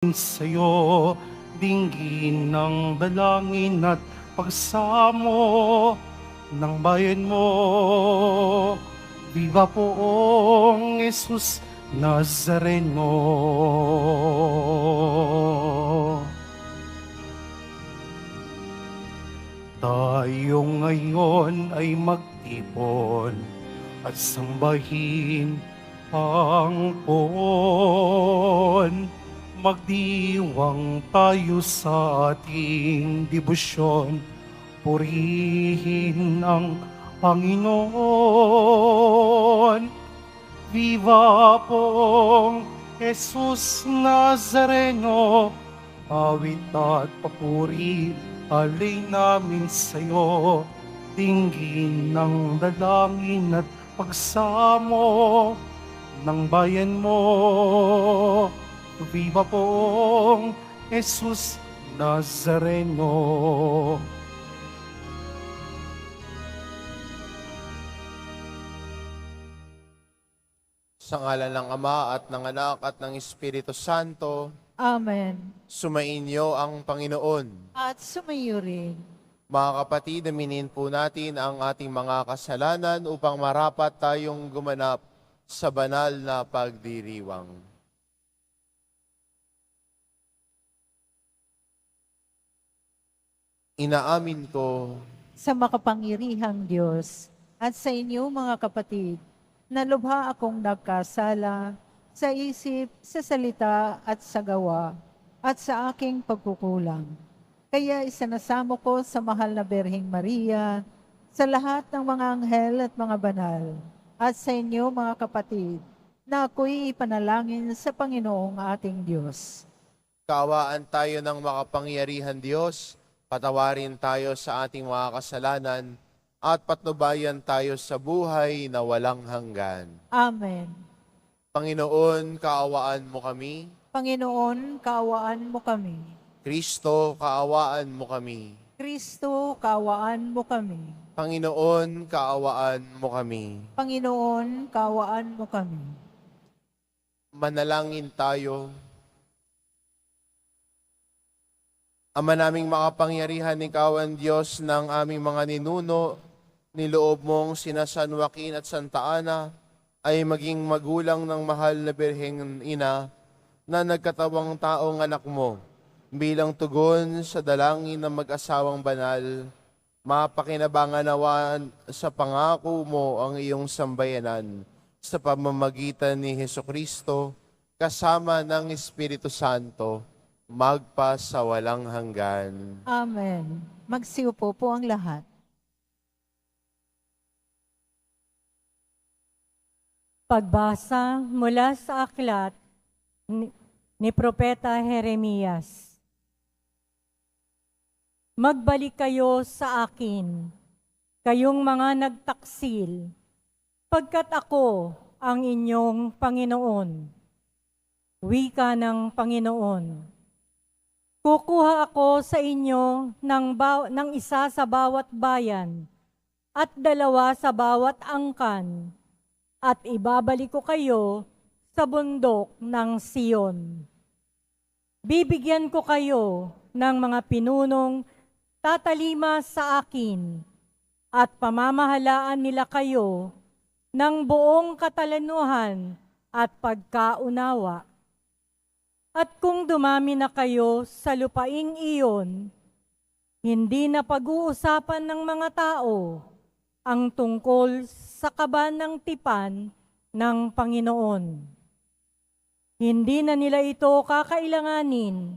Sa'yo, dinggin ng dalangin at pagsamo ng bayan mo. Viva poong Jesus Nazareno. Tayo ngayon ay magtipon at sambahin ang poon. Magdiwang tayo sa ating debosyon, purihin ang Panginoon. Viva pong Jesus Nazareno, awit at papuri alay namin sa'yo. Dinggin ng dalangin at pagsamo ng bayan mo. Viva pong Jesus Nazareno. Sa ngalan ng Ama at ng Anak at ng Espiritu Santo, Amen. sumainyo ang Panginoon. At sumayo rin. Mga kapatid, aminin po natin ang ating mga kasalanan upang marapat tayong gumanap sa banal na pagdiriwang. Inaamin ko Sa makapangyarihang Diyos at sa inyo mga kapatid, na lubha akong nagkasala sa isip, sa salita at sa gawa at sa aking pagkukulang. Kaya isinasamo ko sa mahal na Berheng Maria, sa lahat ng mga anghel at mga banal, at sa inyo mga kapatid, na ako'y ipanalangin sa Panginoong ating Diyos. kaawaan tayo ng makapangyarihan Diyos, patawarin tayo sa ating mga kasalanan, at patnubayan tayo sa buhay na walang hanggan. Amen. Panginoon, kaawaan mo kami. Panginoon, kaawaan mo kami. Kristo, kaawaan mo kami. Kristo, kaawaan mo kami. Panginoon, kaawaan mo kami. Panginoon, kaawaan mo kami. Manalangin tayo. Ama naming makapangyarihan, ikaw ang Diyos ng aming mga ninuno, niloob mong sina San Joaquin at Santa Ana ay maging magulang ng mahal na Birheng Ina na nagkatawang taong anak mo. Bilang tugon sa dalangin ng mag-asawang banal, mapakinabangan nawa sa pangako mo ang iyong sambayanan sa pamamagitan ni Hesukristo kasama ng Espiritu Santo, magpa sa walang hanggan. Amen. Magsiupo po ang lahat. Pagbasa mula sa aklat ni Propeta Jeremias. Magbalik kayo sa akin, kayong mga nagtaksil, pagkat ako ang inyong Panginoon. Wika ng Panginoon. Kukuha ako sa inyo ng isa sa bawat bayan at dalawa sa bawat angkan, at ibabalik ko kayo sa bundok ng Siyon. Bibigyan ko kayo ng mga pinunong tatalima sa akin at pamamahalaan nila kayo ng buong katalanuhan at pagkaunawa. At kung dumami na kayo sa lupaing iyon, hindi na pag-uusapan ng mga tao ang tungkol sa kaban ng tipan ng Panginoon. Hindi na nila ito kakailanganin,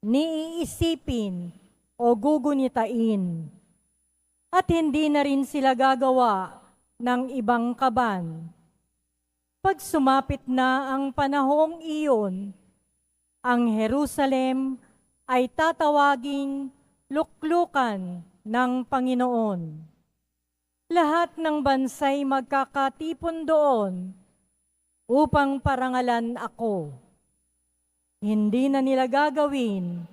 ni iisipin o gugunitain. At hindi na rin sila gagawa ng ibang kaban. Pag sumapit na ang panahong iyon, ang Jerusalem ay tatawaging luklukan ng Panginoon. Lahat ng bansa'y magkakatipon doon upang parangalan ako. Hindi na nila gagawin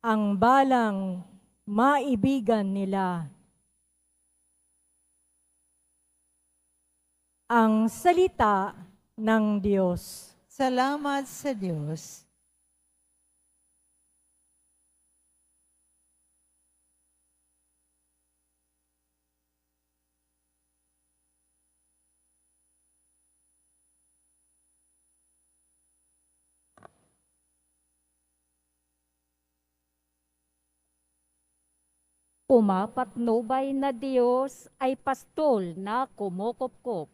ang balang maibigan nila. Ang salita ng Diyos. Salamat sa Diyos. Pumapatnubay na Diyos ay pastol na kumukupkup.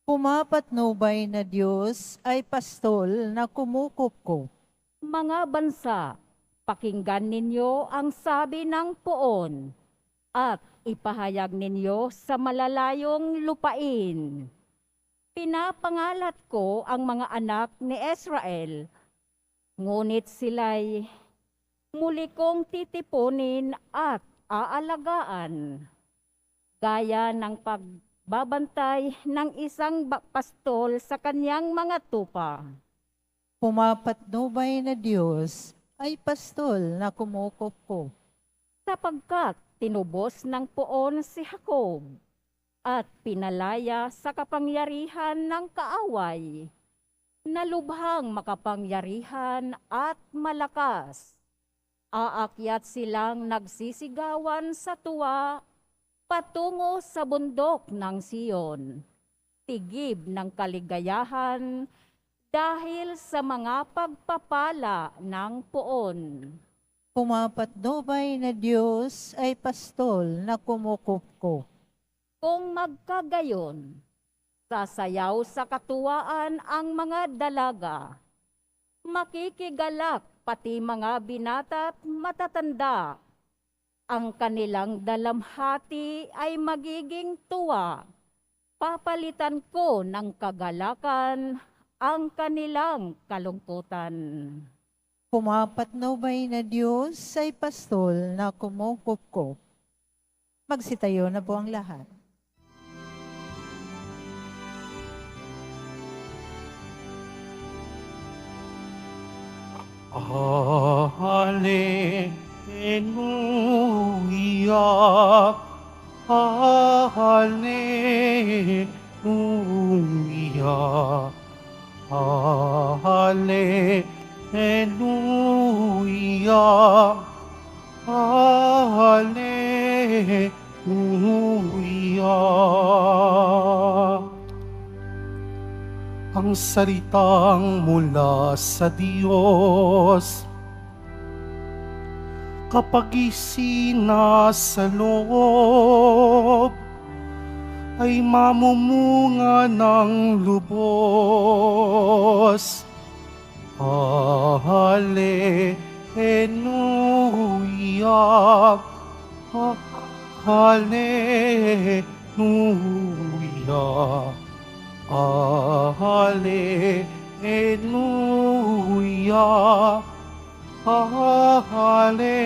Pumapatnubay na Diyos ay pastol na kumukupkup. Mga bansa, pakinggan ninyo ang sabi ng poon at ipahayag ninyo sa malalayong lupain. Pinapangalat ko ang mga anak ni Israel, ngunit sila'y muli kong titipunin at aalagaan. Gaya ng pagbabantay ng isang pastol sa kanyang mga tupa. Pumapatnubay na Diyos ay pastol na kumukupkup. Sapagkat tinubos ng poon si Jacob at pinalaya sa kapangyarihan ng kaaway, na lubhang makapangyarihan at malakas. Aakyat silang nagsisigawan sa tuwa patungo sa bundok ng Siyon, tigib ng kaligayahan dahil sa mga pagpapala ng poon. Pumapatnubay na Diyos ay pastol na kumukupkup. Kung magkagayon, sasayaw sa katuwaan ang mga dalaga, makikigalak pati mga binata at matatanda. Ang kanilang dalamhati ay magiging tuwa. Papalitan ko ng kagalakan ang kanilang kalungkutan. Pumapatnubay na Diyos ay pastol na kumukupkup. Magsitayo na po ang lahat. Hallelujah, Hallelujah, Hallelujah, Hallelujah. Ang salitang mula sa Diyos, kapag isinasalob, ay mamumunga ng lubos. Hallelujah, Hallelujah, Hallelujah, Hallelujah.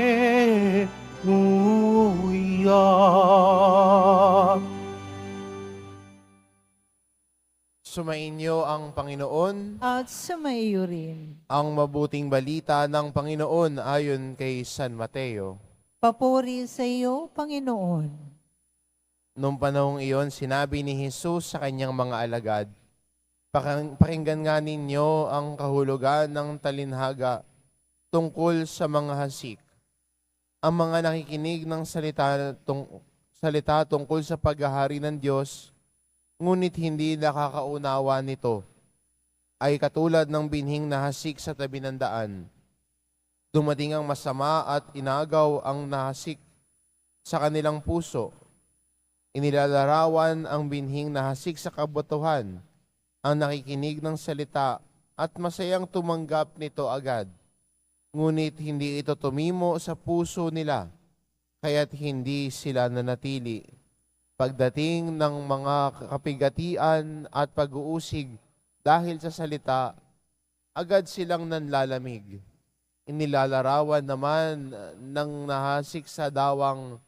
Sumainyo ang Panginoon. At sumaiyo rin. Ang mabuting balita ng Panginoon ayon kay San Mateo. Papuri sa iyo, Panginoon. Noong panahong iyon, sinabi ni Jesus sa kanyang mga alagad, pakinggan nga ninyo ang kahulugan ng talinhaga tungkol sa mga hasik. Ang mga nakikinig ng salita tungkol sa paghahari ng Diyos, ngunit hindi nakakaunawa nito, ay katulad ng binhing na hasik sa tabi ng daan. Dumating ang masama at inagaw ang nahasik sa kanilang puso. Inilalarawan ang binhing na hasik sa kabutuhan, ang nakikinig ng salita at masayang tumanggap nito agad. Ngunit hindi ito tumimo sa puso nila, kaya't hindi sila nanatili. Pagdating ng mga kapigatian at pag-uusig dahil sa salita, agad silang nanlalamig. Inilalarawan naman ng nahasik sa dawang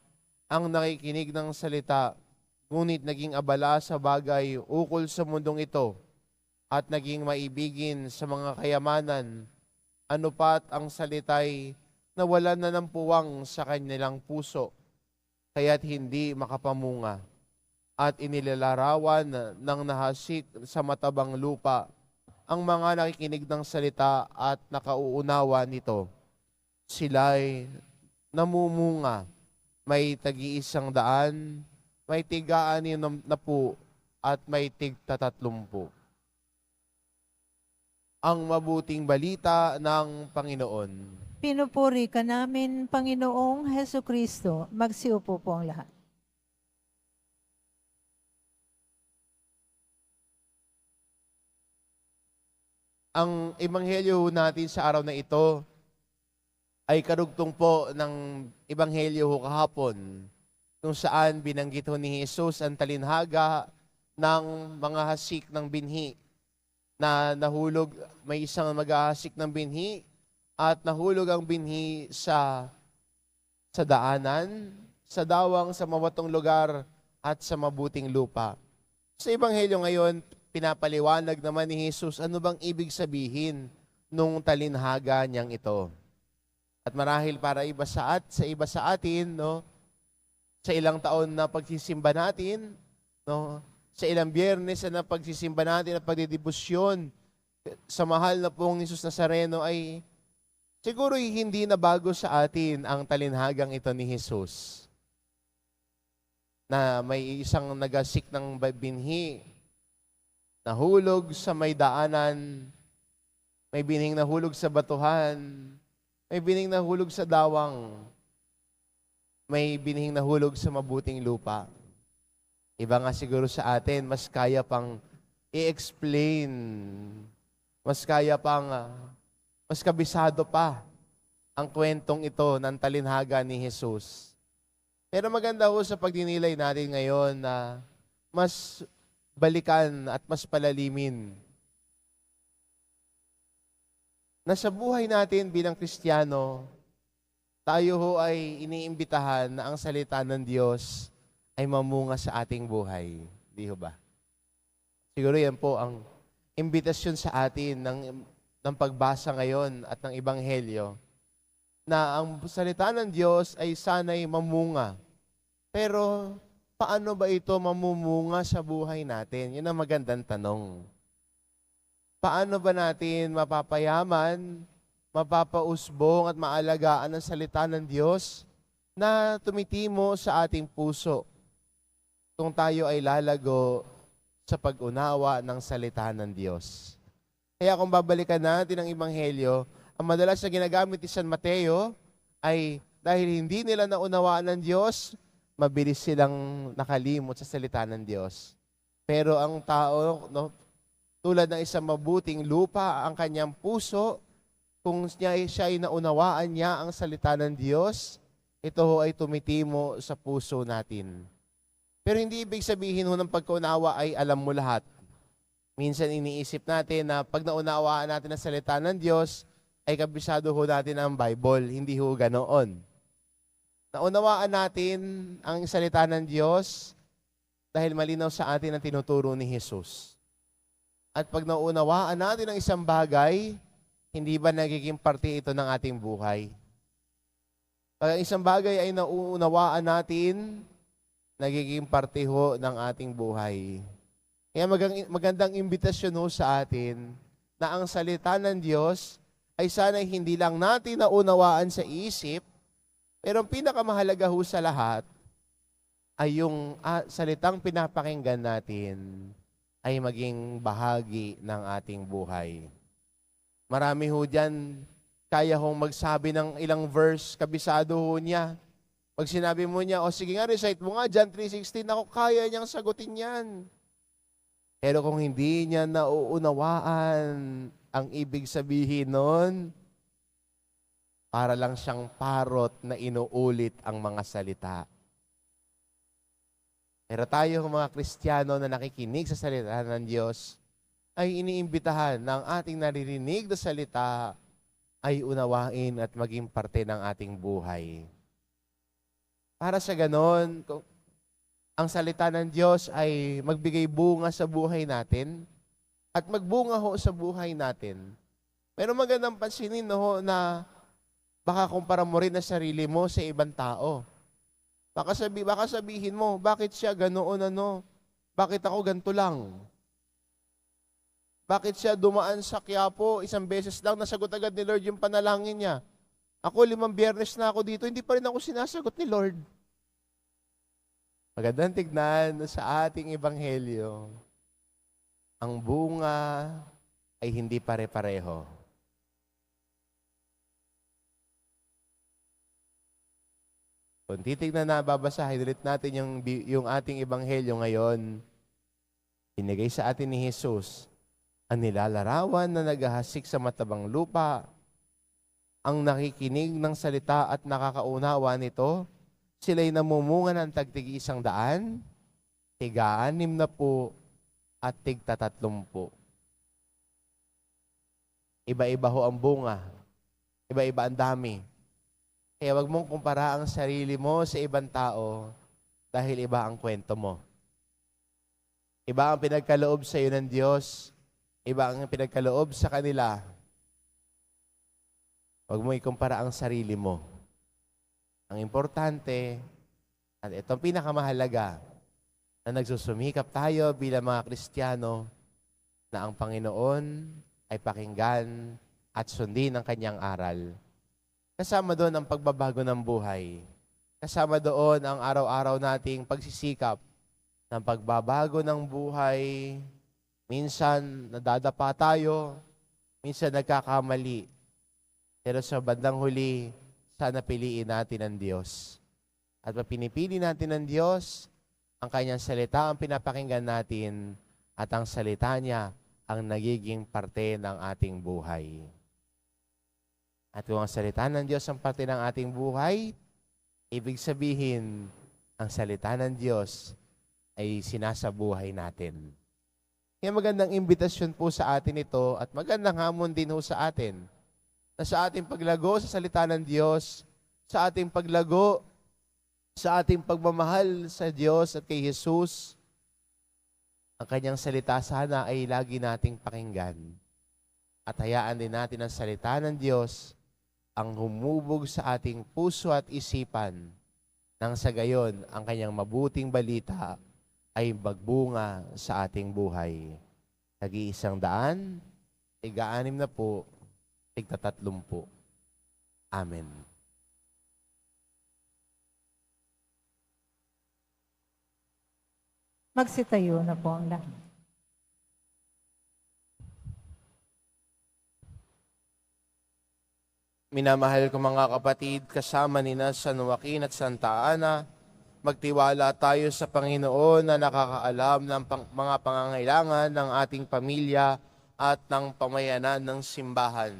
ang nakikinig ng salita, ngunit naging abala sa bagay ukol sa mundong ito at naging maibigin sa mga kayamanan, ano pat ang salita'y nawalan na ng puwang sa kanilang puso, kaya't hindi makapamunga. At inilalarawan ng nahasik sa matabang lupa ang mga nakikinig ng salita at nakauunawa nito. Sila'y namumunga, may tag-iisang daan, may tig-60 at may tig-30. Ang mabuting balita ng Panginoon. Pinupuri ka namin, Panginoong Heso Kristo. Magsiupo po ang lahat. Ang ebanghelyo natin sa araw na ito ay karugtong po ng ebanghelyo kahapon, kung saan binanggit ni Jesus ang talinhaga ng mga hasik ng binhi na nahulog, may isang maghahasik ng binhi at nahulog ang binhi sa daanan, sa dawang, sa mawatong lugar at sa mabuting lupa. Sa ebanghelyo ngayon, pinapaliwanag naman ni Jesus ano bang ibig sabihin nung talinhaga niyang ito. At marahil para sa iba sa atin, no, sa ilang taon na pagsisimba natin, no, sa ilang biyernes na pagsisimba natin at pagdidibusyon sa mahal na pong Jesus Nazareno ay siguro hindi na bago sa atin ang talinhagang ito ni Jesus. Na may isang nagasik ng binhi, nahulog sa may daanan, may binhing nahulog sa batuhan, may binhing nahulog sa dawang, may binhing nahulog sa mabuting lupa. Iba nga siguro sa atin, mas kaya pang i-explain, mas kabisado pa ang kwentong ito ng talinhaga ni Jesus. Pero maganda ho sa pagdinilay natin ngayon na mas balikan at mas palalimin na sa buhay natin bilang Kristiyano, tayo ho ay iniimbitahan na ang salita ng Diyos ay mamunga sa ating buhay. Di ho ba? Siguro yan po ang imbitasyon sa atin ng pagbasa ngayon at ng Ebanghelyo, na ang salita ng Diyos ay sana'y mamunga. Pero paano ba ito mamumunga sa buhay natin? Yun ang magandang tanong. Paano ba natin mapapayaman, mapapausbong at maalagaan ang salita ng Diyos na tumitimo sa ating puso kung tayo ay lalago sa pag-unawa ng salita ng Diyos? Kaya kung babalikan natin ang Ebanghelyo, ang madalas na ginagamit ni San Mateo ay dahil hindi nila naunawaan ng Diyos, mabilis silang nakalimot sa salita ng Diyos. Pero ang tao, no, tulad ng isang mabuting lupa, ang kanyang puso, kung siya ay naunawaan niya ang salita ng Diyos, ito ho ay tumitimo sa puso natin. Pero hindi ibig sabihin ho ng pagkaunawa ay alam mo lahat. Minsan iniisip natin na pag naunawaan natin ang salita ng Diyos, ay kabisado ho natin ang Bible. Hindi ho ganoon. Naunawaan natin ang salita ng Diyos dahil malinaw sa atin ang tinuturo ni Jesus. At pag naunawaan natin ang isang bagay, hindi ba nagiging parte ito ng ating buhay? Pag ang isang bagay ay nauunawaan natin, nagiging parte ho ng ating buhay. Kaya magandang imbitasyon ho sa atin na ang salita ng Diyos ay sana hindi lang natin naunawaan sa isip, pero ang pinakamahalaga ho sa lahat ay yung salitang pinapakinggan natin ay maging bahagi ng ating buhay. Marami ho dyan, kaya hong magsabi ng ilang verse, kabisado ho niya. Pag sinabi mo niya, o sige nga, recite mo nga, John 3:16, ako kaya niyang sagutin yan. Pero kung hindi niya nauunawaan ang ibig sabihin nun, para lang siyang parot na inuulit ang mga salita. Pero tayo mga Kristiyano na nakikinig sa salita ng Diyos, ay iniimbitahan ng ating naririnig na salita ay unawain at maging parte ng ating buhay. Para sa ganon, ang salita ng Diyos ay magbigay bunga sa buhay natin at magbunga ho sa buhay natin. Pero magandang pansinin ho na baka kumpara mo rin na sarili mo sa ibang tao. Baka sabihin mo, bakit siya ganoon Bakit ako ganito lang? Bakit siya dumaan sa Quiapo, isang beses lang, nasagot agad ni Lord yung panalangin niya? Ako, 5 biyernes na ako dito, hindi pa rin ako sinasagot ni Lord. Magandang tignan sa ating ebanghelyo, ang bunga ay hindi pare-pareho. Kung titignan na, babasahin ulit natin yung ating ebanghelyo ngayon. Binigay sa atin ni Jesus ang nilalarawan na naghahasik sa matabang lupa, ang nakikinig ng salita at nakakaunawa nito, sila'y namumunga ng tagtigi 100, tig-60 at tig-30. Iba-iba ho ang bunga. Iba-iba ang dami. Kaya wag mong kumpara ang sarili mo sa ibang tao dahil iba ang kwento mo. Iba ang pinagkaloob sa iyo ng Diyos. Iba ang pinagkaloob sa kanila. Wag mo ikumpara ang sarili mo. Ang importante, at itong pinakamahalaga, na nagsusumikap tayo bilang mga Kristiyano na ang Panginoon ay pakinggan at sundin ang kanyang aral. Kasama doon ang pagbabago ng buhay. Kasama doon ang araw-araw nating pagsisikap ng pagbabago ng buhay. Minsan nadadapa tayo, minsan nagkakamali. Pero sa bandang huli, sana piliin natin ang Diyos. At pinipili natin ang Diyos, ang kanyang salita ang pinapakinggan natin at ang salita niya ang nagiging parte ng ating buhay. At kung ang salita ng Diyos ang parte ng ating buhay, ibig sabihin, ang salita ng Diyos ay sinasabuhay natin. Kaya magandang imbitasyon po sa atin ito at magandang hamon din ho sa atin na sa ating paglago sa salita ng Diyos, sa ating paglago, sa ating pagmamahal sa Diyos at kay Jesus, ang kanyang salita sana ay lagi nating pakinggan. At hayaan din natin ang salita ng Diyos ang humubog sa ating puso at isipan nang sa gayon ang kanyang mabuting balita ay magbunga sa ating buhay. Tag-100, tig-60, tig-30. Amen. Magsitayo na po ang lahat. Minamahal ko mga kapatid, kasama ni San Joaquin at Santa Ana, magtiwala tayo sa Panginoon na nakakaalam ng mga pangangailangan ng ating pamilya at ng pamayanan ng simbahan.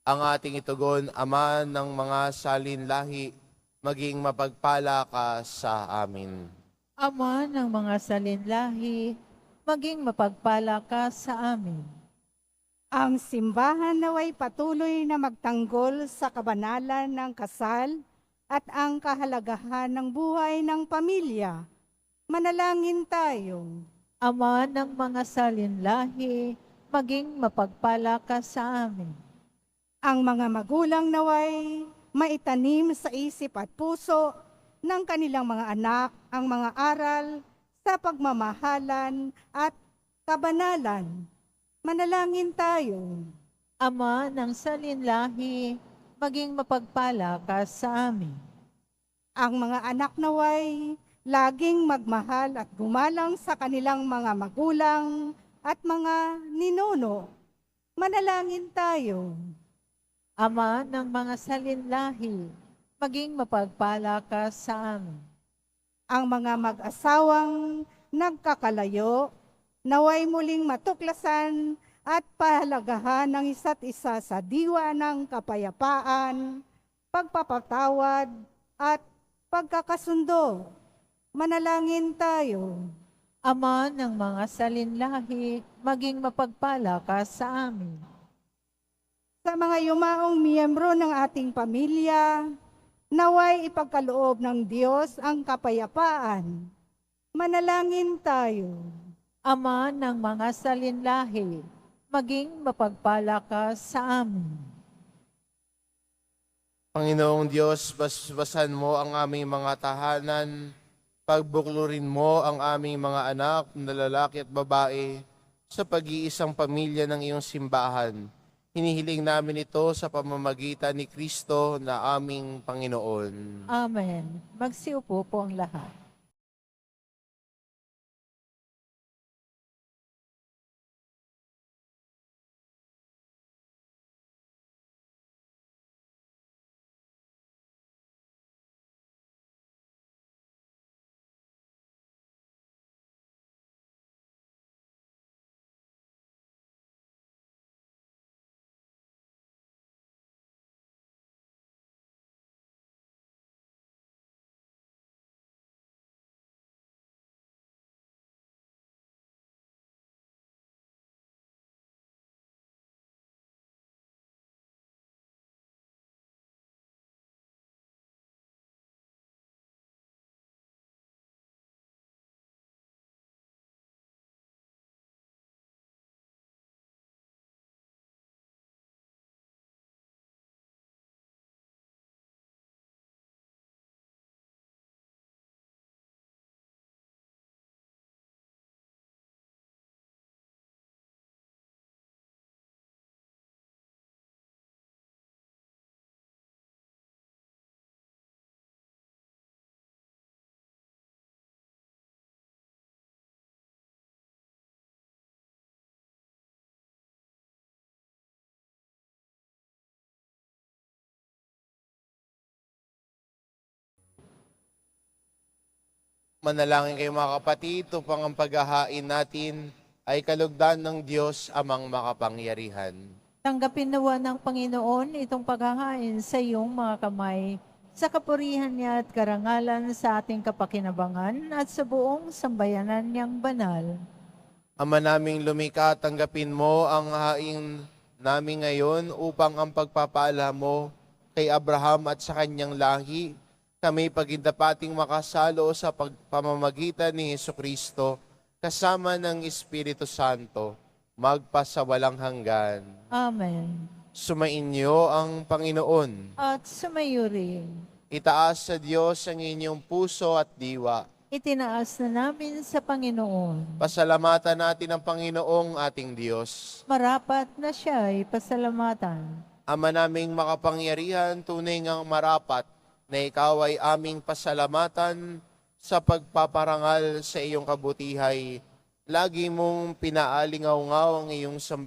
Ang ating itugon, Ama ng mga salinlahi, maging mapagpala ka sa amin. Ama ng mga salinlahi, maging mapagpala ka sa amin. Ang simbahan naway patuloy na magtanggol sa kabanalan ng kasal at ang kahalagahan ng buhay ng pamilya. Manalangin tayo. Ama ng mga salinlahi, maging mapagpala ka sa amin. Ang mga magulang naway maitanim sa isip at puso ng kanilang mga anak ang mga aral sa pagmamahalan at kabanalan. Manalangin tayo. Ama ng salinlahi, maging mapagpala ka sa amin. Ang mga anak naway laging magmahal at gumalang sa kanilang mga magulang at mga ninuno. Manalangin tayo. Ama ng mga salinlahi, maging mapagpala ka sa amin. Ang mga mag-asawang nagkakalayo, naway muling matuklasan at pahalagahan ng isa't isa sa diwa ng kapayapaan, pagpapatawad at pagkakasundo. Manalangin tayo. Ama ng mga salinlahi, maging mapagpala ka sa amin. Sa mga yumaong miyembro ng ating pamilya, naway ipagkaloob ng Diyos ang kapayapaan. Manalangin tayo. Ama ng mga salinlahi, maging mapagpala ka sa amin. Panginoong Diyos, basbasan mo ang aming mga tahanan, pagbuklurin mo ang aming mga anak na lalaki at babae sa pag-iisang pamilya ng iyong simbahan. Hinihiling namin ito sa pamamagitan ni Kristo na aming Panginoon. Amen. Magsiupo po ang lahat. Manalangin kayo mga kapatid, upang ang paghahain natin ay kalugdan ng Diyos amang makapangyarihan. Tanggapin nawa ng Panginoon itong paghahain sa iyong mga kamay, sa kapurihan niya at karangalan sa ating kapakinabangan at sa buong sambayanan niyang banal. Ama naming lumikha, tanggapin mo ang hain namin ngayon upang ang pagpapaala mo kay Abraham at sa kanyang lahi, kami pagindapating makasalo sa pamamagitan ni Hesukristo kasama ng Espiritu Santo, magpasawalang hanggan. Amen. Sumainyo ang Panginoon. At sumayo rin. Itaas sa Diyos ang inyong puso at diwa. Itinaas na namin sa Panginoon. Pasalamatan natin ang Panginoong ating Diyos. Marapat na siya ay pasalamatan. Ama naming makapangyarihan, tunay ngang marapat na ikaw ay aming pasalamatan sa pagpaparangal sa iyong kabutihay. Lagi mong pinaalingaw-ngaw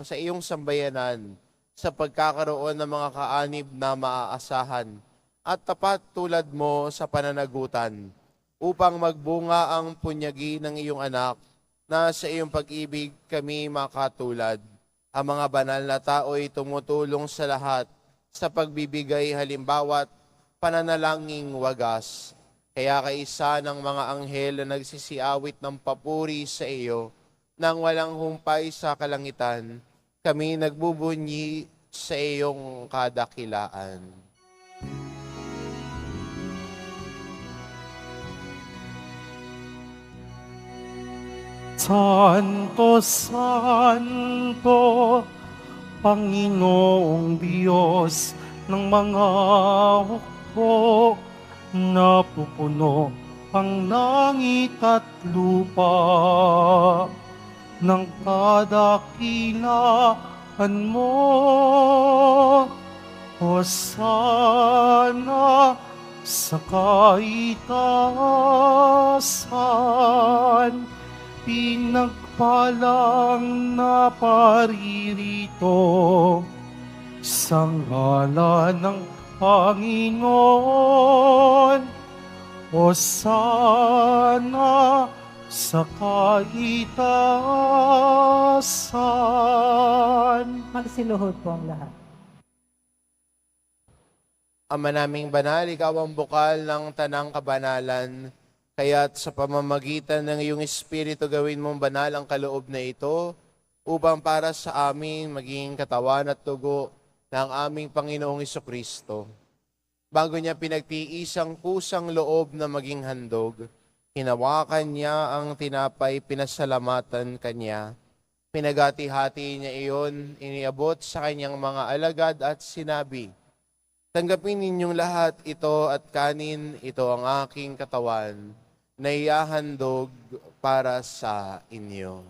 sa iyong sambayanan sa pagkakaroon ng mga kaanib na maaasahan at tapat tulad mo sa pananagutan upang magbunga ang punyagi ng iyong anak na sa iyong pag-ibig kami makatulad. Ang mga banal na tao ay tumutulong sa lahat sa pagbibigay halimbawa't pananalangin wagas. Kaya kaisa ng mga anghel na nagsisiawit ng papuri sa iyo nang walang humpay sa kalangitan, kami nagbubunyi sa iyong kadakilaan. Santo, Santo, Panginoong Diyos ng mga hukbo, napupuno ang langit at lupa ng kadakilaan mo. Hosana sa kaitaasan, pinagpalang na paririto sa ngalan ng Panginoon. Hosana sa kaitaasan. Magsiluhod po ang lahat. Ama naming banal, ikaw ang bukal ng tanang kabanalan, kaya't sa pamamagitan ng iyong Espiritu gawin mong banal ang kaloob na ito, upang para sa amin maging katawan at dugo ng aming Panginoong Hesukristo. Bago niya pinagtiis ang kusang loob na maging handog, hinawakan niya ang tinapay, pinasalamatan kanya. Pinagati-hati niya iyon, iniabot sa kanyang mga alagad at sinabi, "Tanggapin ninyong lahat ito at kanin, ito ang aking katawan, na ihahandog para sa inyo."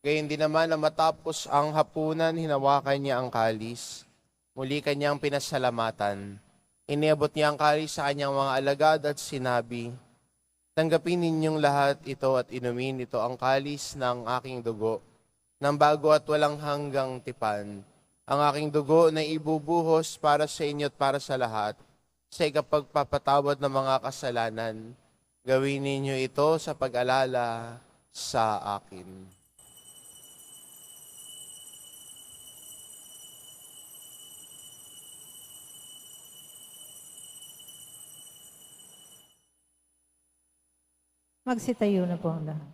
Gayun din naman na matapos ang hapunan, hinawakan niya ang kalis. Muli kanyang pinasalamatan. Iniabot niya ang kalis sa kanyang mga alagad at sinabi, "Tanggapin ninyong lahat ito at inumin ito ang kalis ng aking dugo, ng bago at walang hanggang tipan. Ang aking dugo na ibubuhos para sa inyo at para sa lahat, sa ikapagpapatawad ng mga kasalanan. Gawin ninyo ito sa pag-alala sa akin." Magsitayo na po ang lahat.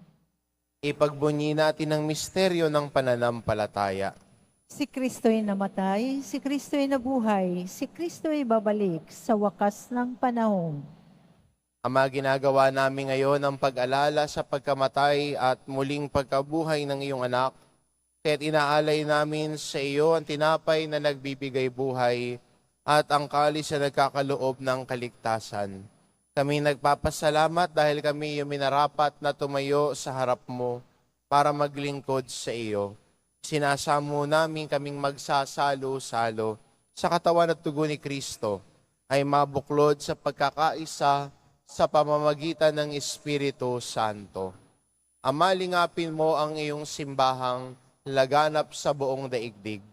Ipagbunyi natin ang misteryo ng pananampalataya. Si Kristo'y namatay, si Kristo'y nabuhay, si Kristo'y babalik sa wakas ng panahon. Ama, ginagawa namin ngayon ang pag-alala sa pagkamatay at muling pagkabuhay ng iyong anak, kaya't inaalay namin sa iyo ang tinapay na nagbibigay buhay at ang kalis na nagkakaloob ng kaligtasan. Kami nagpapasalamat dahil kami yung minarapat na tumayo sa harap mo para maglingkod sa iyo. Sinasamo namin kaming magsasalo-salo sa katawan at dugo ni Kristo ay mabuklod sa pagkakaisa sa pamamagitan ng Espiritu Santo. Ama, lingapin mo ang iyong simbahang laganap sa buong daigdig.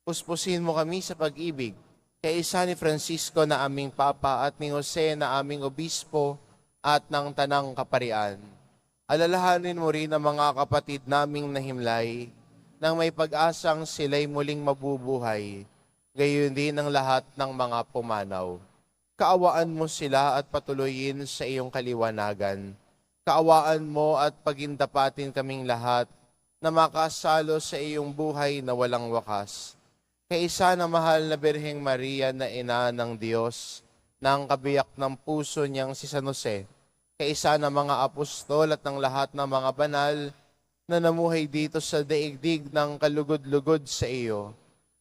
Puspusin mo kami sa pag-ibig kay isa ni Francisco na aming Papa at ni Jose na aming Obispo at ng Tanang Kaparian. Alalahanin mo rin ang mga kapatid naming nahimlay nang may pag-asang sila'y muling mabubuhay, gayon din ang lahat ng mga pumanaw. Kaawaan mo sila at patuloyin sa iyong kaliwanagan. Kaawaan mo at pagindapatin kaming lahat na makasalo sa iyong buhay na walang wakas. Kaisa na mahal na Birheng Maria na ina ng Diyos, ng kabiyak ng puso niyang si San Jose, kaisa na mga apostol at ng lahat ng mga banal na namuhay dito sa daigdig ng kalugod-lugod sa iyo,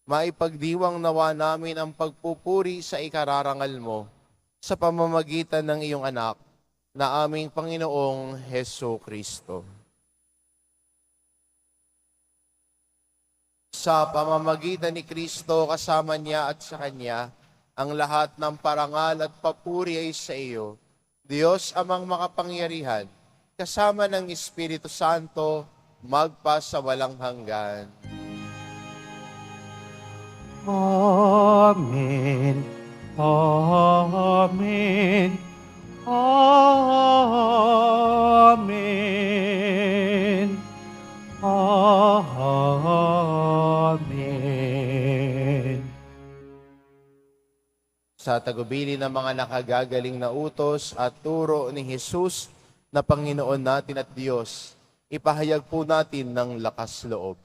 maipagdiwang nawa namin ang pagpupuri sa ikararangal mo sa pamamagitan ng iyong anak na aming Panginoong Heso Kristo. Sa pamamagitan ni Kristo, kasama niya at sa Kanya, ang lahat ng parangal at papuri ay sa iyo, Diyos amang makapangyarihan, kasama ng Espiritu Santo, magpa sa walang hanggan. Amen. Amen. Amen. Amen. Sa tagubili ng mga nakagagaling na utos at turo ni Jesus na Panginoon natin at Diyos, ipahayag po natin ng lakas loob.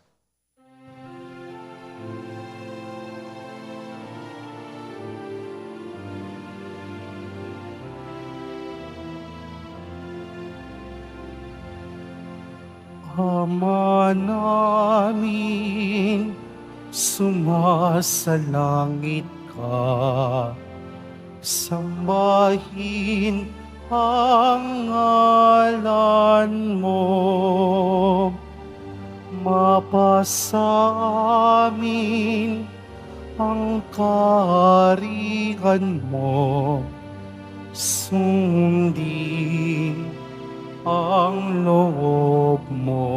Ama namin, sumasalangit ka, sambahin ang ngalan mo, mapasa amin ang kaharian mo, sundin ang loob mo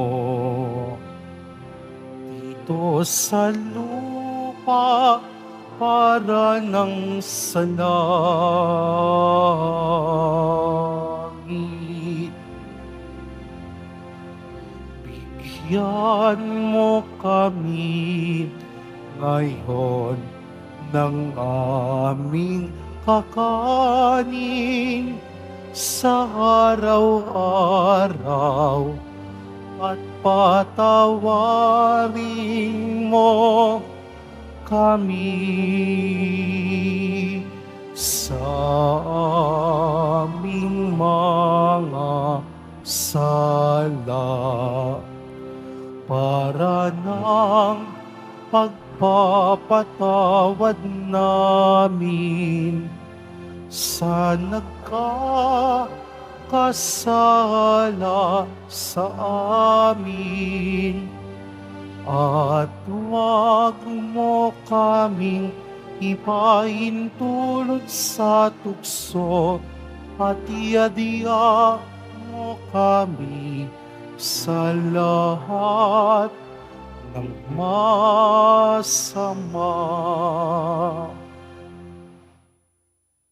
dito sa lupa para nang sa langit. Bigyan mo kami ngayon ng aming kakanin sa araw-araw at patawarin mo kami sa aming mga sala para ng pagpapatawad namin sa nagkakasala sa amin, at huwag mo kaming ipahintulot sa tukso, at iadya mo kami sa lahat ng masama.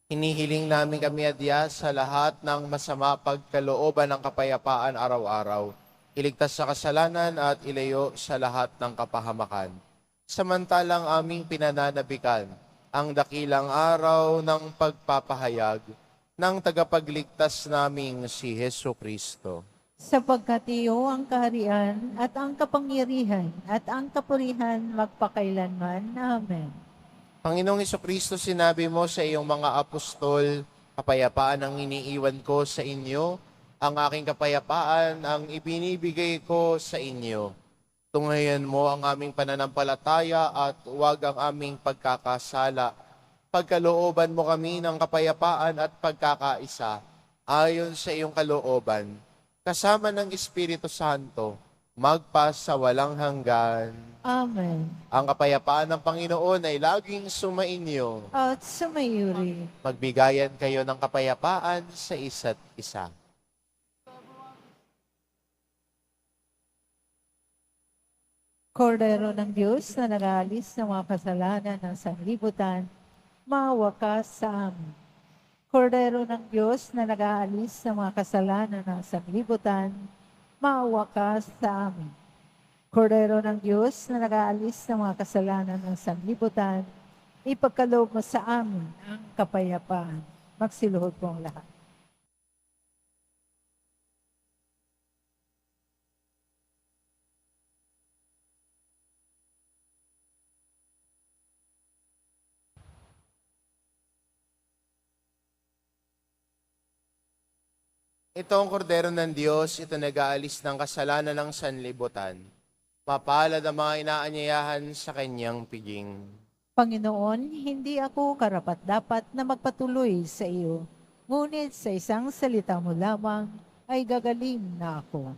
Hinihiling namin kami adya sa lahat ng masama pagkalooban ng kapayapaan araw-araw, iligtas sa kasalanan at ilayo sa lahat ng kapahamakan. Samantalang aming pinananabikan ang dakilang araw ng pagpapahayag ng tagapagligtas naming si Heso Kristo. Sapagkat iyo ang kaharian at ang kapangyarihan at ang kapurihan magpakailanman. Amen. Panginoong Hesukristo, sinabi mo sa iyong mga apostol, kapayapaan ang iniiwan ko sa inyo, ang aking kapayapaan ang ibinibigay ko sa inyo. Tunghayan mo ang aming pananampalataya at huwag ang aming pagkakasala. Pagkalooban mo kami ng kapayapaan at pagkakaisa, ayon sa iyong kalooban, kasama ng Espiritu Santo, magpa sa walang hanggan. Amen. Ang kapayapaan ng Panginoon ay laging sumainyo. At sumayuri. Magbigayan kayo ng kapayapaan sa isa't isa. Kordero ng Diyos na nag-aalis ng mga kasalanan ng sanlibutan, maawa ka sa amin. Kordero ng Diyos na nag-aalis ng mga kasalanan ng sanlibutan, maawa ka sa amin. Kordero ng Diyos na nag-aalis ng mga kasalanan ng sanlibutan, ipagkaloob mo sa amin ang kapayapaan. Magsiluhod po ang lahat. Ito ang kordero ng Diyos, ito nag-aalis ng kasalanan ng sanlibutan. Mapalad ang mga inaanyayahan sa kanyang piging. Panginoon, hindi ako karapat-dapat na magpatuloy sa iyo, ngunit sa isang salita mo lamang ay gagaling na ako.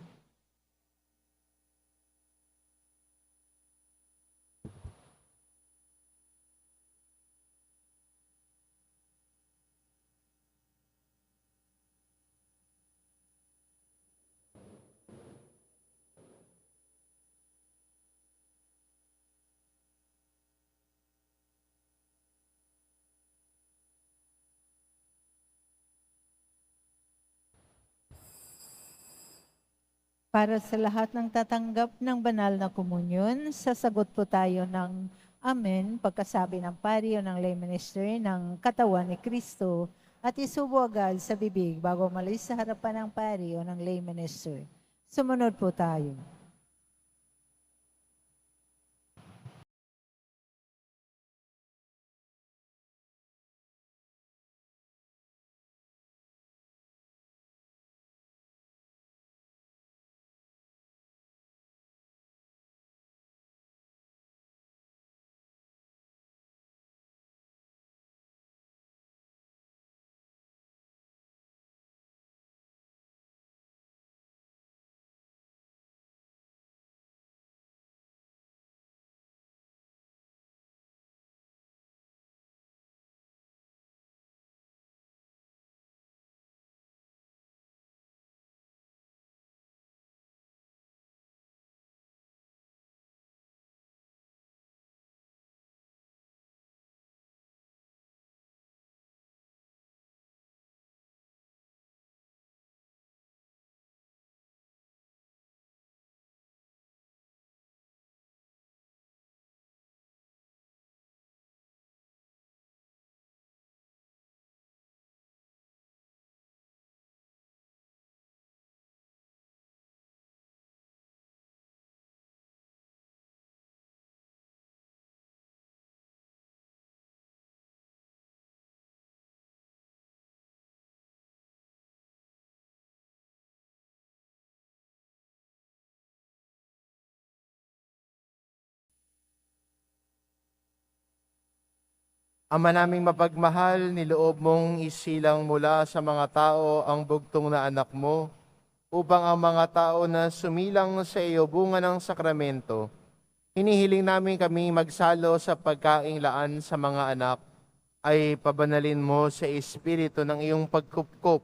Para sa lahat ng tatanggap ng banal na komunyon, sasagot po tayo ng Amen pagkasabi ng pari o ng lay minister ng katawan ni Kristo at isubo agad sa bibig bago malis sa harapan ng pari o ng lay minister. Sumunod po tayo. Ama naming mapagmahal, niloob mong isilang mula sa mga tao ang bugtong na anak mo, upang ang mga tao na sumilang sa iyo bunga ng sakramento, hinihiling namin kami magsalo sa pagkaing laan sa mga anak, ay pabanalin mo sa espiritu ng iyong pagkupkup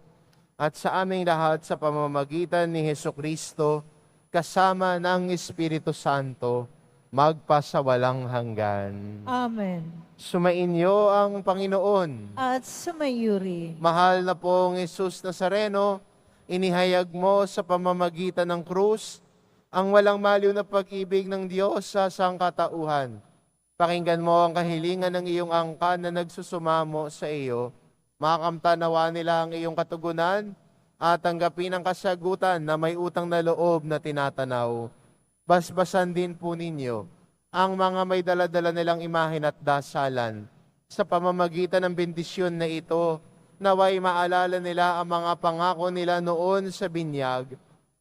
at sa aming lahat sa pamamagitan ni Hesukristo, kasama ng Espiritu Santo, magpasawalang hanggan. Amen. Sumainyo ang Panginoon. At sumayuri. Mahal na pong Jesus Nazareno, inihayag mo sa pamamagitan ng krus ang walang maliw na pag-ibig ng Diyos sa sangkatauhan. Pakinggan mo ang kahilingan ng iyong angkan na nagsusumamo sa iyo. Makamtanawa nila ang iyong katugunan at tanggapin ang kasagutan na may utang na loob na tinatanaw. Basbasan din po ninyo ang mga may daladala nilang imahen at dasalan. Sa pamamagitan ng bendisyon na ito, naway maalala nila ang mga pangako nila noon sa binyag,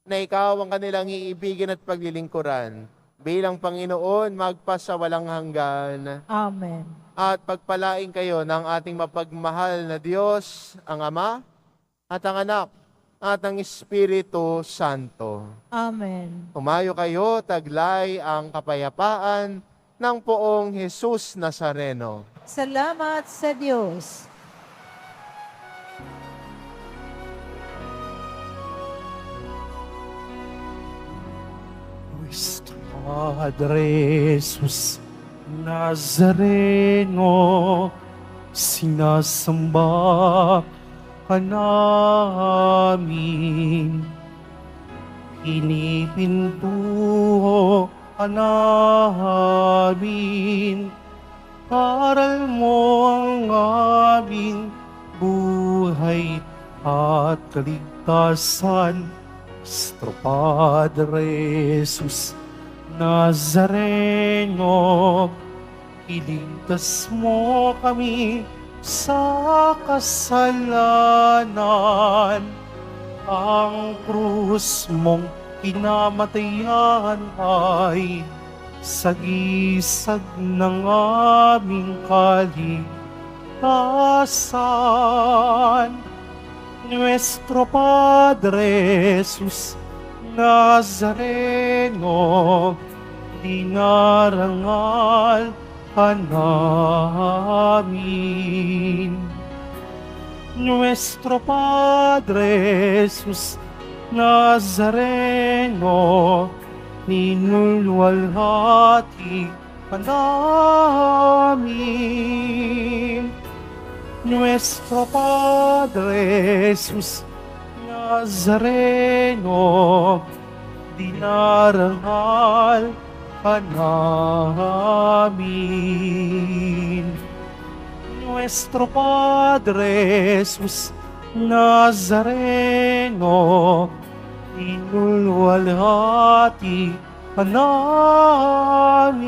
na ikaw ang kanilang iibigin at paglilingkuran. Bilang Panginoon, magpasawalang hanggan. Amen. At pagpalain kayo ng ating mapagmahal na Diyos, ang Ama, at ang Anak, at ng Espiritu Santo. Amen. Tumayo kayo, taglay ang kapayapaan ng poong Jesus Nazareno. Salamat sa Diyos. Nuestro Padre Jesus Nazareno, sinasamba ka namin. Pinipintuho ka namin. Aral mo ang aming buhay at kaligtasan. Nuestro Padre Jesus Nazareno, iligtas mo kami sa kasalanan. Ang krus mong kinamatayan ay sagisag ng aming kaligtasan. Nuestro Padre Jesus Nazareno, dinarangal ka namin. Nuestro Padre Jesus Nazareno, ninulwalhati ka namin. Nuestro Padre Jesus Nazareno, dinarangal ka namin. Nuestro Padre Jesus Nazareno, inulwalhati ka namin.